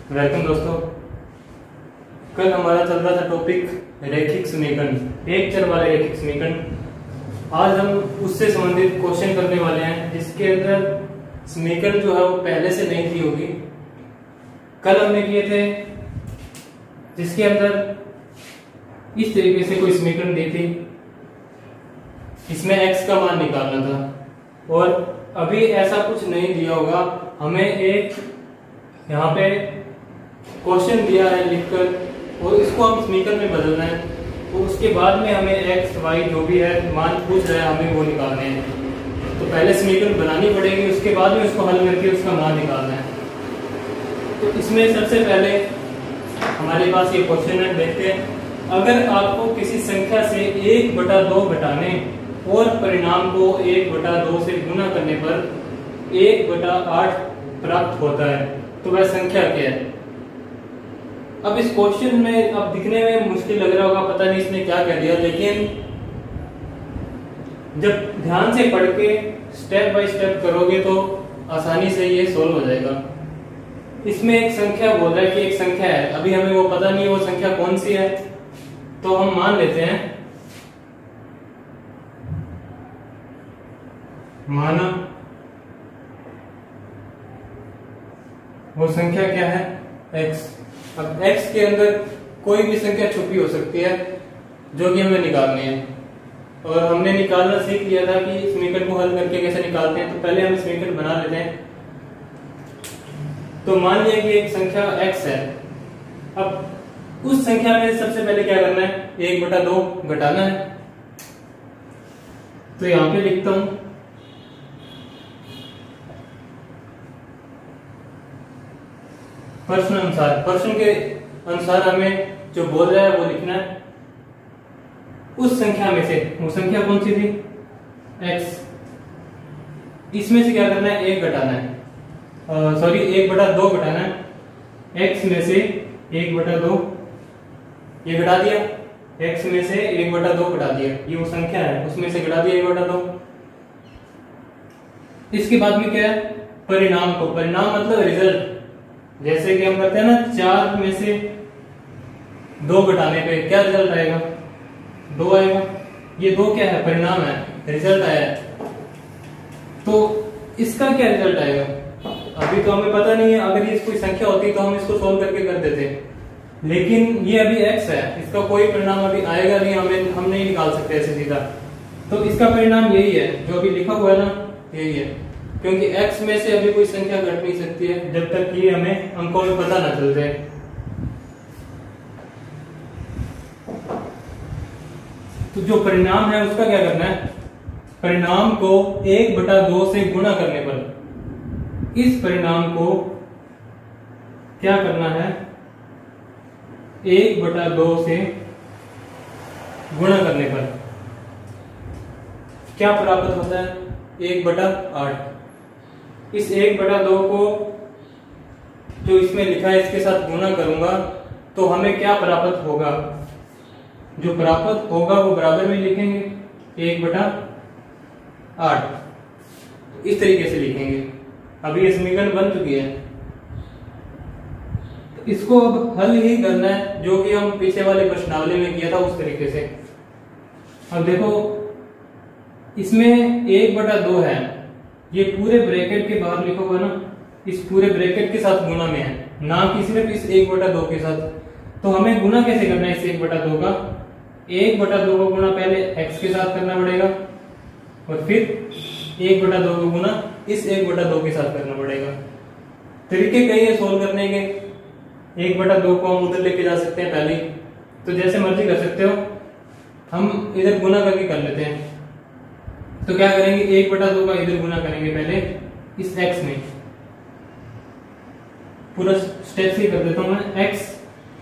Welcome दोस्तों। कल हमारा चल रहा था टॉपिक रैखिक समीकरण, एक चर वाले रैखिक समीकरण। आज हम उससे संबंधित क्वेश्चन करने वाले हैं जिसके अंदर समीकरण जो है वो पहले से नहीं थी होगी। कल हमने किए थे जिसके अंदर इस तरीके से कोई समीकरण दी थी, इसमें x का मान निकालना था और अभी ऐसा कुछ नहीं दिया होगा। हमें एक यहाँ पे क्वेश्चन दिया है लिखकर और इसको हम समीकरण में बदलना है, तो उसके बाद में हमें x y जो भी है मान पूछ रहा है हमें वो निकालने हैं। तो पहले समीकरण बनानी पड़ेगी, उसके बाद में उसको हल करके उसका मान निकालना है। तो इसमें सबसे पहले हमारे पास ये क्वेश्चन है, देखते हैं। अगर आपको किसी संख्या से 1/2 घटाने और परिणाम को 1/2 से गुना करने पर 1/8 प्राप्त होता है तो वह संख्या क्या है। अब इस क्वेश्चन में अब दिखने में मुश्किल लग रहा होगा, पता नहीं इसने क्या कह दिया, लेकिन जब ध्यान से पढ़ के स्टेप बाय स्टेप करोगे तो आसानी से ये सोल्व हो जाएगा। इसमें एक संख्या बोल रहा है कि एक संख्या है, अभी हमें वो पता नहीं है वो संख्या कौन सी है, तो हम मान लेते हैं माना वो संख्या क्या है x। अब x के अंदर कोई भी संख्या छुपी हो सकती है जो कि हमें निकालनी है, और हमने निकालना सीख लिया था कि समीकरण को हल करके कैसे निकालते हैं। तो पहले हम समीकरण बना लेते हैं। तो मान लिया कि एक संख्या x है। अब उस संख्या में सबसे पहले क्या करना है, 1/2 घटाना है। तो यहां पे लिखता हूं प्रश्न अनुसार, प्रश्न के अनुसार हमें जो बोल रहा है वो लिखना है। उस संख्या में से, वो संख्या कौन सी थी x, इसमें से क्या करना है 1 घटाना है, 1/2 घटाना है। x में से 1/2 ये घटा दिया, x में से 1/2 घटा दिया, ये वो संख्या है उसमें से घटा दिया 1/2। इसके बाद में क्या है, परिणाम को, परिणाम मतलब रिजल्ट। जैसे कि हम करते हैं ना 4 में से 2 घटाने पे क्या रिजल्ट आएगा, 2 आएगा। ये 2 क्या है, परिणाम है, रिजल्ट आया है। तो इसका क्या रिजल्ट आएगा अभी तो हमें पता नहीं है। अगर ये कोई संख्या होती तो हम इसको सोल्व करके कर देते, लेकिन ये अभी x है, इसका कोई परिणाम अभी आएगा नहीं, हम नहीं निकाल सकते ऐसे सीधा। तो इसका परिणाम यही है जो अभी लिखा हुआ है ना, यही है, क्योंकि x में से अभी कोई संख्या घट नहीं सकती है जब तक कि हमें अंकों में पता ना चल जाए। तो जो परिणाम है उसका क्या करना है, परिणाम को 1/2 से गुणा करने पर, इस परिणाम को क्या करना है 1/2 से गुणा करने पर क्या प्राप्त होता है, 1/8। इस 1/2 को जो इसमें लिखा है इसके साथ गुणा करूंगा तो हमें क्या प्राप्त होगा, जो प्राप्त होगा वो बराबर में लिखेंगे 1/8, इस तरीके से लिखेंगे। अभी ये समीकरण बन चुकी है, तो इसको अब हल ही करना है जो कि हम पीछे वाले प्रश्नावली में किया था उस तरीके से। अब देखो इसमें 1/2 है, ये पूरे ब्रैकेट के बाहर लिखा हुआ ना, इस पूरे ब्रैकेट के साथ गुणा में है, ना कि सिर्फ इस 1/2 के साथ। तो हमें गुणा कैसे करना है इस 1/2 का, 1/2 को गुणा पहले x के साथ करना पड़ेगा और फिर 1/2 को गुणा इस 1/2 के साथ करना पड़ेगा। तरीके कई है सोल्व करने के। 1/2 को हम उधर लेके जा सकते हैं पहले, तो जैसे मर्जी कर सकते हो, हम इधर गुणा करके कर लेते हैं। तो क्या करेंगे, 1/2 का इधर गुणा करेंगे पहले इस x में, पूरा स्टेप से कर देता हूं मैं। x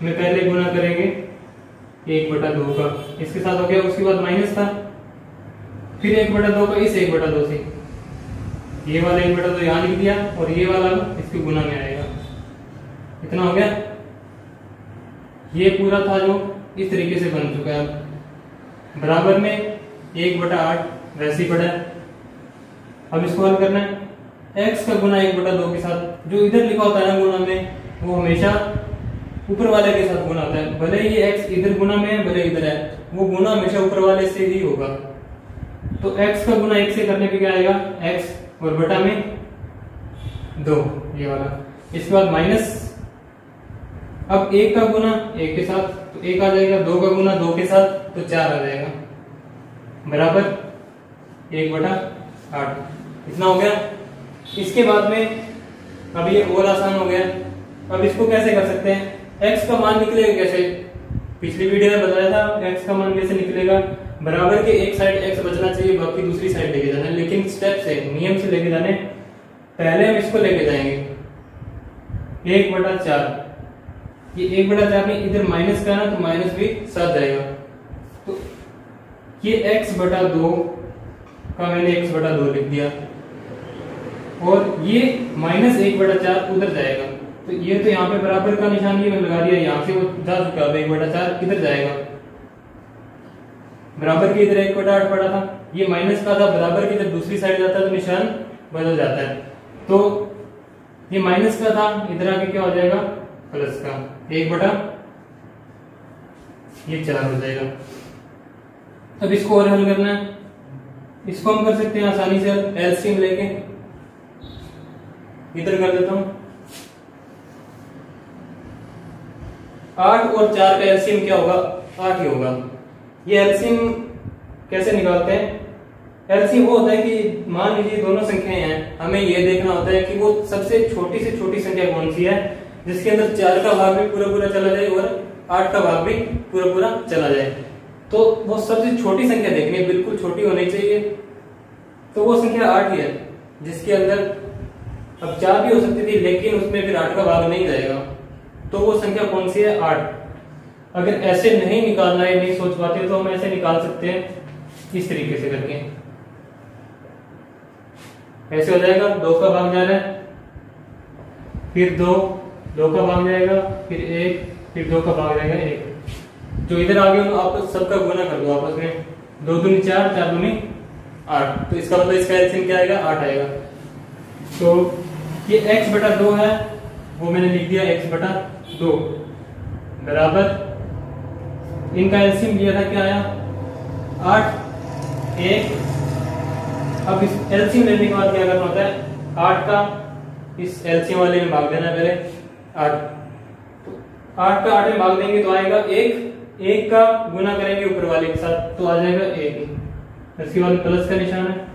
में पहले गुणा करेंगे 1/2 का, इसके साथ हो गया, उसके बाद माइनस था, फिर 1/2 का इस 1/2 से, ये वाला 1/2 यहां लिख दिया और ये वाला इसके गुणा में आएगा, इतना हो गया। ये पूरा था जो इस तरीके से बन चुका है। बराबर में 1/8 वैसे ही पड़ा है। अब इसको हल करना है, x का गुना 1/2 के साथ, जो इधर लिखा होता है ना गुणा में, वो हमेशा ऊपर वाले के साथ गुना होता है, भले ये x इधर गुना में है भले इधर है, वो गुना हमेशा ऊपर वाले से ही होगा। तो x का गुना 1 से करने पे क्या आएगा, x और बटा में 2 ये वाला। इसके बाद माइनस, अब 1 का गुना 1 के साथ तो 1 आ जाएगा, 2 का गुना 2 के साथ तो 4 आ जाएगा, बराबर 1/8। इतना हो गया। इसके बाद में अब ये और आसान हो गया। अब इसको कैसे कर सकते हैं, x का मान निकलेगा कैसे, पिछली वीडियो में बताया था x का मान कैसे निकलेगा, बराबर के एक साइड x बचना चाहिए, बाकी दूसरी साइड लेके जाना है, लेकिन स्टेप से नियम से लेके जाने। पहले हम इसको लेके जाएंगे 1/4, ये 1/4 में इधर माइनस का है ना तो माइनस भी साथ जाएगा, तो ये x/2 का मैंने x/2 लिख दिया, और ये -1/4 उधर जाएगा, तो ये तो यहाँ पे बराबर का निशान ये लगा दिया, यहाँ से वो जा चुका है, 1/4 किधर जाएगा, बराबर के इधर 1/8 पड़ा था, ये माइनस का था, बराबर की जब दूसरी साइड जाता है तो निशान बदल जाता है, तो ये माइनस का था, इधर आके क्या हो जाएगा प्लस का, 1/4 हो जाएगा। अब इसको और हल करना है, इसको हम कर सकते हैं आसानी से एलसीएम लेके, इधर कर देता हूं 8 और 4 का एलसीएम क्या होगा, 8 ही होगा। ये एलसीएम कैसे निकालते हैं, एलसीएम वो होता है कि मान लीजिए दोनों संख्याएं हैं, हमें ये देखना होता है कि वो सबसे छोटी संख्या कौन सी है जिसके अंदर 4 का भाग भी पूरा चला जाए और 8 का भाग भी पूरा चला जाए, तो वो सबसे छोटी संख्या देखनी है, बिल्कुल छोटी होनी चाहिए, तो वो संख्या 8 ही है, जिसके अंदर अब 4 भी हो सकती थी लेकिन उसमें फिर 8 का भाग नहीं जाएगा, तो वो संख्या कौन सी है, 8। अगर ऐसे नहीं निकालना है, नहीं सोच पाते, तो हम ऐसे निकाल सकते हैं इस तरीके से करके, ऐसे हो जाएगा 2 का भाग जा रहा है, फिर 2 का भाग जाएगा, फिर 1, फिर 2 का भाग जाएगा 1, जो इधर आ गया आप सबका गुना कर दो आपस में, 2 दूनी 4, 4 दूनी 8, तो इसका मतलब इसका एलसीएम क्या आएगा, 8 आएगा। तो ये x/2 है, वो मैंने लिख दिया x/2 बराबर, इनका एलसीएम लिया था क्या आया 8, 1। अब इस एलसीएम लेने के बाद क्या करना होता है, 8 का इस एलसीएम वाले में भाग देना है पहले 8, तो 8 का 8 में भाग देंगे तो आएगा 1 का गुना करेंगे ऊपर वाले के साथ तो आ जाएगा 1, इसके बाद प्लस का निशान है,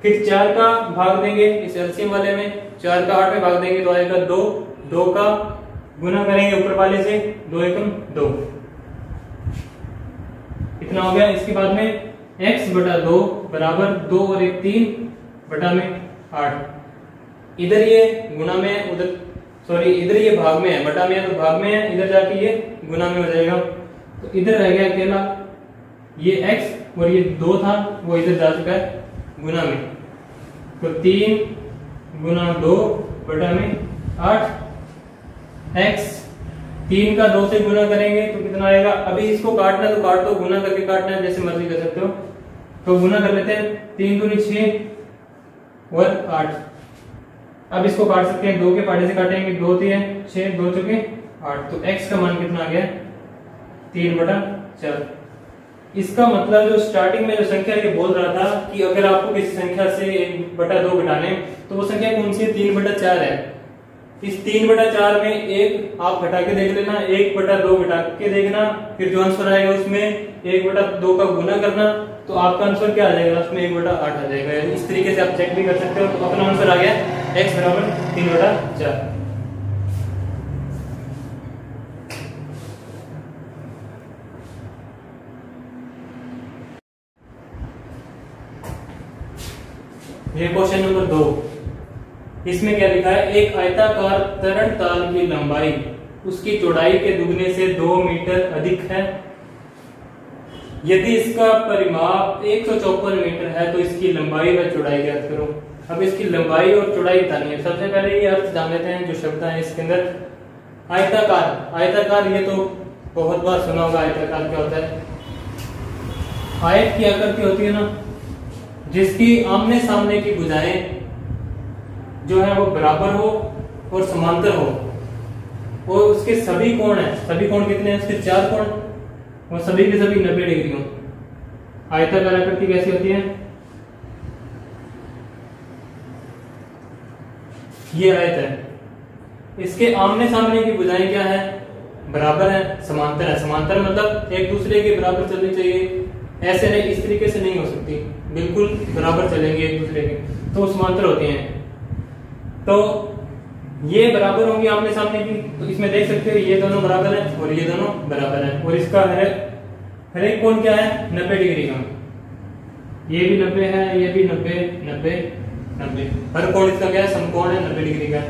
फिर 4 का भाग देंगे इस एलसीएम वाले में, 4 का 8 में भाग देंगे तो आएगा 2 का गुना करेंगे ऊपर वाले से, 2 एकम 2, इतना हो गया। इसके बाद में x/2 बराबर 2 और 1 3 बटा में 8, इधर ये गुना में है, उधर सॉरी इधर ये भाग में है, बटा में है तो भाग में है, इधर जाके ये गुना में हो जाएगा, तो इधर रह गया अकेला ये x और ये 2 था वो इधर जा चुका है गुना में, तो 3 गुना 2 बटा में 8, x 3 का 2 से गुना करेंगे तो कितना आएगा, अभी इसको काटना है तो काट दो, गुना करके काटना है जैसे मर्जी कर सकते हो, तो गुना कर लेते हैं, 3 दूनी 6 और 8, अब इसको काट सकते हैं, 2 के पाटे से काटेंगे, 2 3 6, 2 चौके 8, तो x का मान कितना आ गया 3/4। इसका मतलब जो स्टार्टिंग में जो संख्या ये बोल रहा था कि अगर आपको किसी संख्या से 1/2 घटाने तो वो संख्या कौन सी है, 3/4 है। इस 3/4 में 1 आप घटा के देख लेना, 1/2 घटा के देखना, फिर जो आंसर आएगा उसमें 1/2 का गुना करना, तो आपका आंसर क्या आ जाएगा, उसमें 1/8 आ जाएगा। इस तरीके से आप चेक भी कर सकते हो, तो अपना आंसर आ गया x बराबर 3/4। ये क्वेश्चन नंबर 2, इसमें क्या लिखा है, एक आयताकार तरण ताल की लंबाई उसकी चौड़ाई के दुगने से 2 मीटर अधिक है, यदि इसका परिमाप 154 मीटर है तो इसकी लंबाई व चौड़ाई ज्ञात करो। अब इसकी लंबाई और चौड़ाई बतानी है। सबसे पहले ये अर्थ जान लेते हैं जो शब्द है इसके अंदर। आयताकार, आयताकार ये तो बहुत बार सुना होगा, आयताकार क्या होता है, आयत की आकृति होती है ना, जिसकी आमने सामने की भुजाएं जो है वो बराबर हो और समांतर हो, और उसके सभी कोण है, सभी कोण कितने हैं, उसके 4 कोण, वो सभी के सभी 90 डिग्री हों। आयताकार आकृति कैसी होती है, ये आयत है। इसके आमने सामने की भुजाएं क्या है, बराबर है, समांतर है। समांतर मतलब एक दूसरे के बराबर चलनी चाहिए, ऐसे नहीं, इस तरीके से नहीं हो सकती, बिल्कुल बराबर चलेंगे एक दूसरे के, तो समांतर होती हैं। तो ये बराबर होंगी आमने सामने की, तो इसमें देख सकते हो ये दोनों बराबर है और ये दोनों बराबर है, और इसका हर एक कोण क्या है, 90 डिग्री का। ये भी 90 है, ये भी 90, 90, 90, हर कोण इसका क्या है, समकोण है, 90 डिग्री का।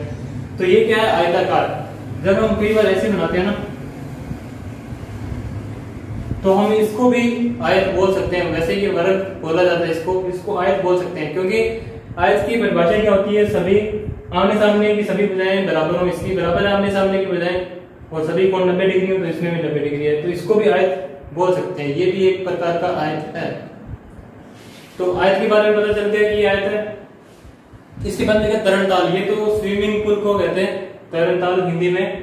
तो ये क्या है, आयताकार। जब हम कई बार ऐसे बनाते हैं ना, तो हम इसको भी आयत बोल सकते हैं। वैसे ये वर्ग बोला जाता है, इसको आयत बोल सकते हैं, क्योंकि आयत की परिभाषा क्या होती है, सभी आमने सामने की सभी भुजाएं बराबर हो, इसकी बराबर है आमने सामने की भुजाएं, और सभी कोण 90 डिग्री हो, तो इसमें भी 90 डिग्री है, तो इसको भी आयत बोल सकते हैं। ये भी एक प्रकार का आयत है। तो आयत के बारे में पता चल गया कि ये आयत है। इसके बाद देखिए तरणताल, ये तो स्विमिंग पूल को कहते हैं तरणताल हिंदी में।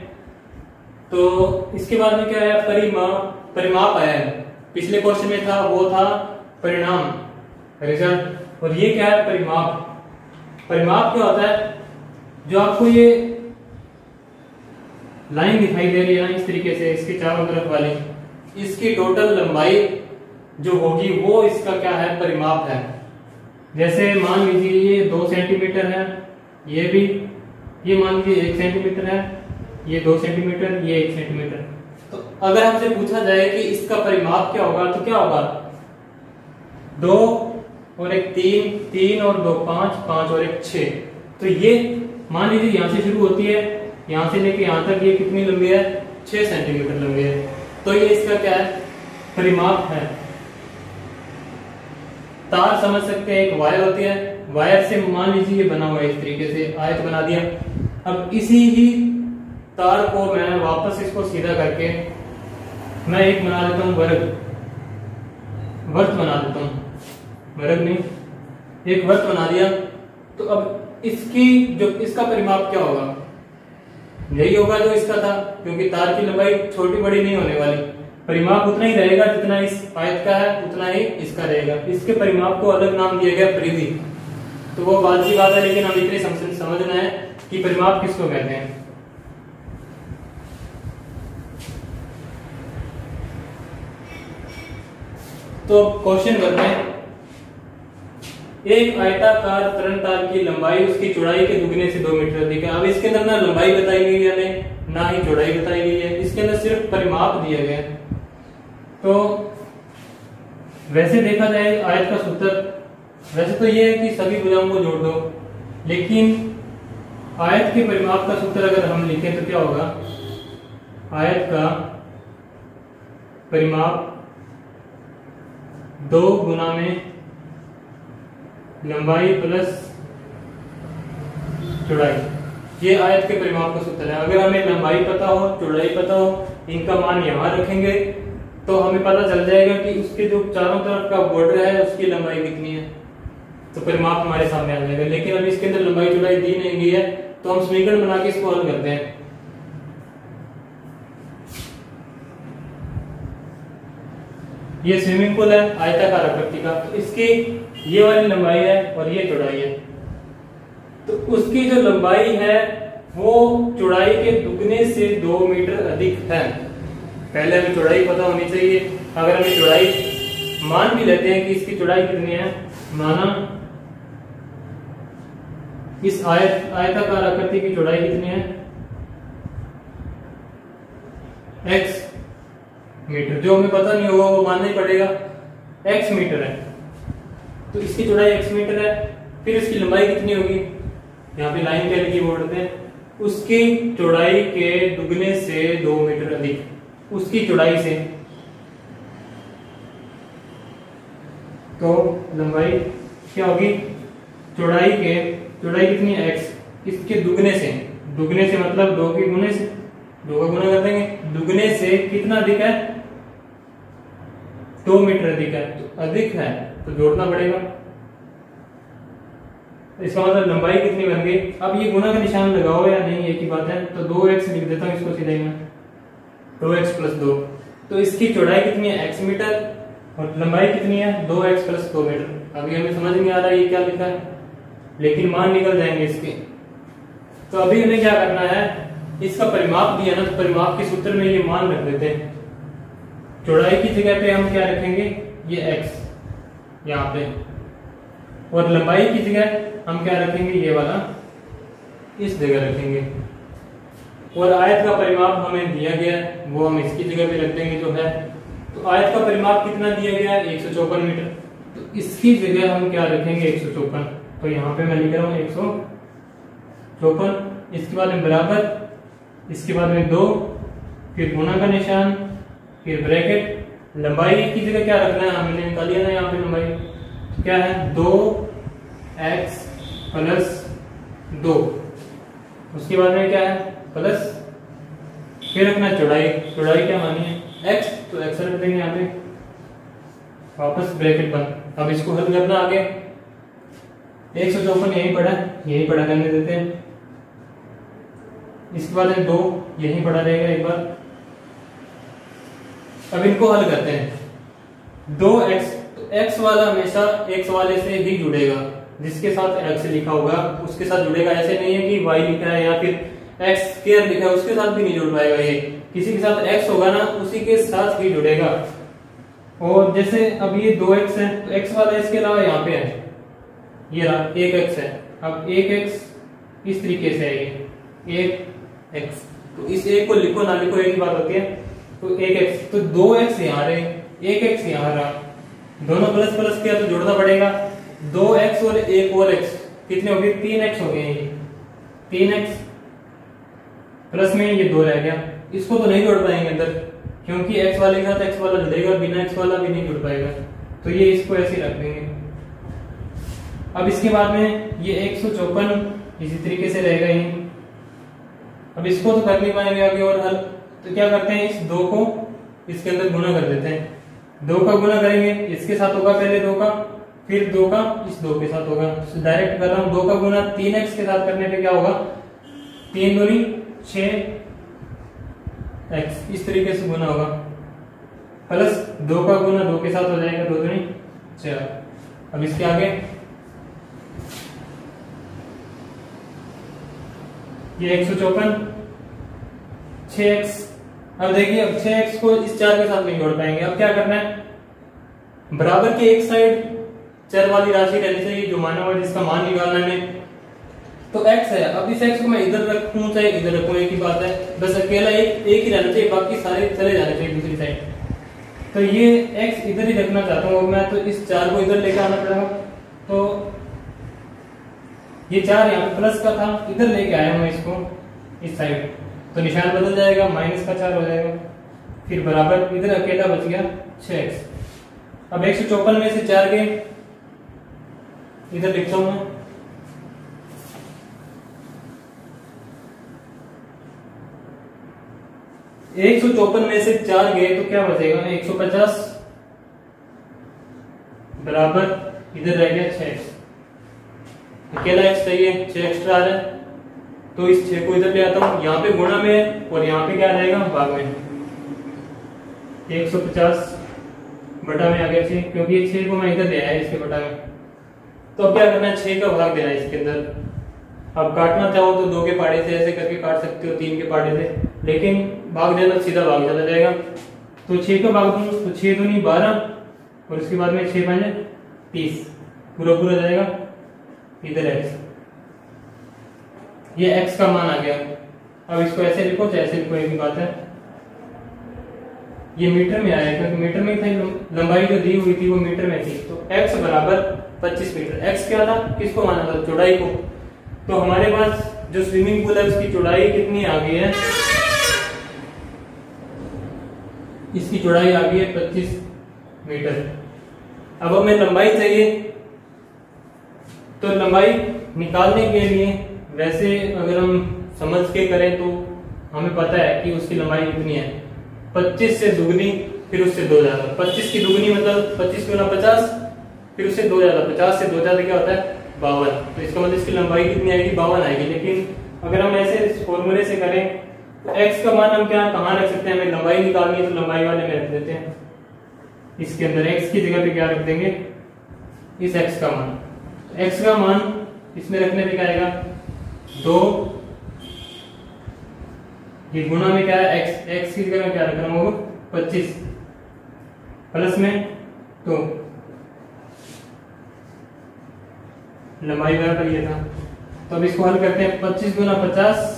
तो इसके बाद में क्या है, परिमाप आया है। पिछले क्वेश्चन में था, वो था परिणाम, रिजल्ट, और ये क्या है, परिमाप। परिमाप क्या होता है, जो आपको ये लाइन दिखाई दे रही है ना इस तरीके से, इसके चारों तरफ वाली, इसकी टोटल लंबाई जो होगी वो इसका क्या है, परिमाप है। जैसे मान लीजिए ये 2 सेंटीमीटर है, ये मान लीजिए 1 सेंटीमीटर है, ये 2 सेंटीमीटर, ये 1 सेंटीमीटर। तो अगर हमसे पूछा जाए कि इसका परिमाप क्या होगा, तो क्या होगा, 2 और 1 3, 3 और 2 5, 5 और 1 6। तो ये मान लीजिए यहां से शुरू होती है, यहां से लेके यहां तक ये कितनी लंबी है, 6 सेंटीमीटर लंबी है। तो ये इसका क्या है, परिमाप है। तार समझ सकते हैं, एक वायर होती है, वायर से मान लीजिए ये बना हुआ है, इस तरीके से आयत बना दिया। अब इसी ही तार को मैं वापस इसको सीधा करके मैं एक बना देता हूं वर्त बना देता हूं, वर्ग नहीं, एक वर्त बना दिया। तो अब इसका परिमाप क्या होगा, यही होगा जो इसका था, क्योंकि तार की लंबाई छोटी बड़ी नहीं होने वाली, परिमाप उतना ही रहेगा जितना इस आयत का है, उतना ही इसका रहेगा। इसके परिमाप को अलग नाम दिया गया परिधि। तो वो बाद की बात है, लेकिन हम इतने समझना है कि परिमाप किसको कहते हैं। तो क्वेश्चन करते हैं, एक आयताकार तरणताल की लंबाई उसकी चौड़ाई के दुगने से 2 मीटर अधिक है। अब इसके अंदर ना लंबाई बताई गई है, ना ही चौड़ाई बताई गई है, इसके अंदर सिर्फ परिमाप दिया गया है। तो वैसे देखा जाए आयत का सूत्र वैसे तो ये है कि सभी भुजाओं को जोड़ दो, लेकिन आयत के परिमाप का सूत्र अगर हम लिखें तो क्या होगा, आयत का परिमाप 2 गुना में लंबाई प्लस चौड़ाई, ये आयत के परिमाप का सूत्र है। अगर हमें लंबाई पता हो, चौड़ाई पता हो, इनका मान यहां रखेंगे तो हमें पता चल जाएगा कि उसके जो चारों तरफ का बॉर्डर है उसकी लंबाई कितनी है, तो परिमाप हमारे सामने आ जाएगा। लेकिन अभी इसके अंदर लंबाई चौड़ाई दी नहीं गई है, तो हम समीकरण बना के इसको हल करते हैं। ये स्विमिंग पूल है आयताकार आकृति का, तो इसकी ये वाली लंबाई है और ये चौड़ाई है। तो उसकी जो लंबाई है वो चौड़ाई के दुगने से 2 मीटर अधिक है। पहले हमें चौड़ाई पता होनी चाहिए। अगर हमें चौड़ाई मान भी लेते हैं कि इसकी चौड़ाई कितनी है, माना इस आयताकार आकृति की चौड़ाई कितनी है, x मीटर, जो हमें पता नहीं होगा वो मानना ही पड़ेगा, x मीटर है। तो इसकी चौड़ाई x मीटर है, फिर इसकी लंबाई कितनी होगी, यहाँ पे लाइन क्या लिखी बोर्ड पे, उसकी चौड़ाई के दुगने से 2 मीटर अधिक, उसकी चौड़ाई से। तो लंबाई क्या होगी, चौड़ाई कितनी है x, इसके दुगने से मतलब 2 के गुने से, 2 का गुना कर देंगे, दुगने से कितना अधिक है, 2 मीटर अधिक है। तो अधिक है तो जोड़ना पड़ेगा, इसका मतलब लंबाई कितनी बन गई। अब ये गुना का निशान लगाओ या नहीं एक ही बात है, तो 2x लिख देता हूँ इसको सीधे मैं, 2x + 2। तो इसकी चौड़ाई कितनी है x मीटर और लंबाई कितनी है 2x + 2 मीटर। अभी हमें समझ नहीं आ रहा ये क्या लिखा है, लेकिन मान निकल जाएंगे इसके। तो अभी हमें क्या करना है, इसका परिमाप दिया ना, तो परिमाप के सूत्र में ये मान रख देते हैं। चौड़ाई की जगह पे हम क्या रखेंगे, ये x यहाँ पे, और लंबाई की जगह हम क्या रखेंगे, ये वाला इस जगह रखेंगे। और आयत का परिमाप हमें दिया गया है, वो हम इसकी जगह पे रख देंगे जो है। तो आयत का परिमाप कितना दिया गया है 154 मीटर, तो इसकी जगह हम क्या रखेंगे 154। तो यहाँ पे मैं लिख रहा हूँ 154, इसके बाद में बराबर, इसके बाद में 2, फिर गुना का निशान, फिर ब्रैकेट। लंबाई की जगह क्या रखना है, हमने निकाल लिया ना यहाँ पे लंबाई, तो क्या है 2x + 2, उसके बाद में क्या है प्लस, फिर रखना चौड़ाई। चौड़ाई क्या मानी है x, तो x रख देंगे यहाँ पे, वापस ब्रैकेट बंद। अब इसको हल करना आगे, 154 यही पढ़ा करने देते हैं, इसके बाद 2 यही पढ़ा रहेगा एक बार। अब इनको हल करते हैं। 2x, तो x वाला हमेशा x वाले से ही जुड़ेगा, जिसके साथ x लिखा होगा उसके साथ जुड़ेगा। ऐसे नहीं है कि y लिखा है या फिर x² लिखा है उसके साथ भी नहीं जुड़ पाएगा, ये किसी के साथ x होगा ना उसी के साथ ही जुड़ेगा। और जैसे अब ये 2x है, तो x वाला इसके अलावा यहाँ पे है, ये रहा 1x है। अब 1x इस तरीके से है, ये 1x, तो इस एक को लिखो ना लिखो एक ही बात होती है। तो 1x, तो 2x यहाँ रहे, 1x यहाँ रहा, दोनों प्लस प्लस किया तो जोड़ना पड़ेगा। 2x और 1 और x कितने हो गए, 3x हो गए, 3x प्लस में ये 2 रह गया। इसको तो नहीं जोड़ पाएंगे अंदर, क्योंकि x वाले के साथ x वाला जुड़ेगा, बिना x वाला भी नहीं जुड़ पाएगा, तो ये इसको ऐसे ही रख देंगे। अब इसके बाद में ये 154 इसी तरीके से रहेगा ये। अब इसको तो कर नहीं पाएंगे आगे और हल, तो क्या करते हैं, इस 2 को इसके अंदर गुना कर देते हैं। 2 का गुना करेंगे, इसके साथ होगा पहले 2 का, फिर 2 का इस 2 के साथ होगा। तो डायरेक्ट कर रहा हूं, 2 का गुना 3x के साथ करने पे क्या होगा, 3 दूनी 6x, इस तरीके से गुना होगा, प्लस 2 का गुना 2 के साथ हो जाएगा, 2 दूनी 4। अब इसके आगे ये 154 6x। अब देखिए, अब 6x को इस 4 के साथ नहीं जोड़ पाएंगे। अब क्या करना है, बराबर के एक साइड चर वाली राशि रहनी चाहिए जो माना हुआ, जिसका मान निकालना है। तो x है, अब इस x को मैं इधर रखूं चाहे इधर रखूं एक ही बात है, बस अकेला एक ही रहना चाहिए, बाकी सारे चले जाने चाहिए दूसरी साइड। तो ये x इधर ही रखना चाहता हूँ मैं, तो इस 4 को इधर लेकर आना पड़ेगा। तो ये 4 यहाँ पे प्लस का था, इधर लेके आया हूँ इसको इस साइड, तो निशान बदल जाएगा, -4 हो जाएगा। फिर बराबर, इधर अकेला बच गया 6x। अब 154 में से 4 गए, इधर लिखता हूं मैं, एक 154 में से 4 गए तो क्या बचेगा 150, बराबर इधर रह गया 6x। अकेला x चाहिए, 6 एक्स्ट्रा आ रहा है, तो इस 6 को इधर ले आता हूं, यहाँ पे गुणा में और यहाँ पे क्या रहेगा भाग में। 150 बटा में आ गया 6, क्योंकि ये 6 को मैं इधर ले आया इसके बटा में। तो अब क्या करना है, 6 का भाग देना है इसके अंदर। अब काटना चाहो तो 2 के पाड़े से ऐसे करके काट सकते हो, 3 के पाड़े से, लेकिन भाग देना सीधा भाग चला जाएगा। तो 6 का भाग दूं तो 6 दूनी 12, और उसके बाद में 6 5 30, पूरा पूरा जाएगा इधर x। ये x का मान आ गया। अब इसको ऐसे लिखो चाहे ऐसे लिखो, एक ही बात है। ये मीटर में आया, क्योंकि मीटर में थी लंबाई जो दी हुई थी वो मीटर में थी। तो x बराबर 25 मीटर। x क्या था, किसको माना था, चौड़ाई को। तो हमारे पास जो स्विमिंग पूल है उसकी चौड़ाई कितनी आ गई है, इसकी चौड़ाई आ गई है 25 मीटर। अब हमें लंबाई चाहिए, तो लंबाई निकालने के लिए वैसे अगर हम समझ के करें तो हमें पता है कि उसकी लंबाई कितनी है, 25 से दुगनी फिर उससे 2 ज्यादा। 25 की दुगनी मतलब 25 गुना 50, फिर उससे 2 ज्यादा, 50 से 2 ज्यादा क्या होता है 52, तो इसका मतलब इसकी लंबाई कितनी आएगी? 52 आएगी। लेकिन अगर हम ऐसे इस फॉर्मूले से करें तो x का मान हम क्या कहाँ रख सकते हैं? हमें लंबाई निकालनी है तो लंबाई वाले में रख देते हैं। इसके अंदर x की जगह पे क्या रख देंगे? इस x का मान। x का मान इसमें रखने पे क्या आएगा? 2, ये गुणा में क्या है? x की जगह में क्या रख रहा हूँ? 25 प्लस में 2, लंबाई बराबर ये था। तो अब इसको हल करते हैं। 25 गुना 50।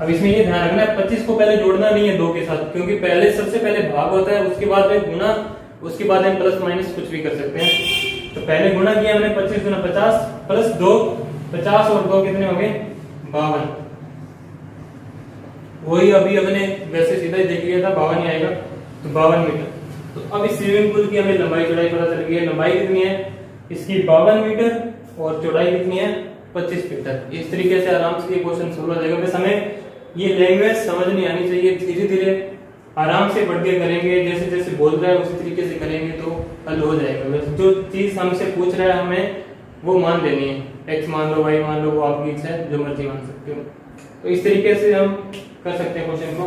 अब इसमें ये ध्यान रखना है 25 को पहले जोड़ना नहीं है 2 के साथ, क्योंकि पहले सबसे पहले भाग होता है, उसके बाद में गुना, उसके बाद में प्लस माइनस कुछ भी कर सकते हैं। तो पहले गुणा किया हमने 25 गुना 50 प्लस 2, 50 और 2 कितने हो गए? 52। वही अभी हमने वैसे सीधा ही देख लिया था, 52 ही आएगा, तो 52 मीटर। तो अब इस स्विमिंग पूल की हमें लंबाई चौड़ाई पता चल गई है। लंबाई कितनी है इसकी? 52 मीटर, और चौड़ाई कितनी है? 25 मीटर। इस तरीके से आराम से ये क्वेश्चन सोल्व हो जाएगा। बस हमें ये लैंग्वेज समझ नहीं आनी चाहिए, धीरे धीरे आराम से बढ़ के करेंगे, जैसे जैसे बोल रहा है उसी तरीके से करेंगे तो हल हो जाएगा। बस जो चीज हमसे पूछ रहा है हमें वो मान देनी है। x मान लो, y मान लो, वो आपकी इच्छा है, जो मर्जी मान सकते हो। तो इस तरीके से हम कर सकते हैं क्वेश्चन को।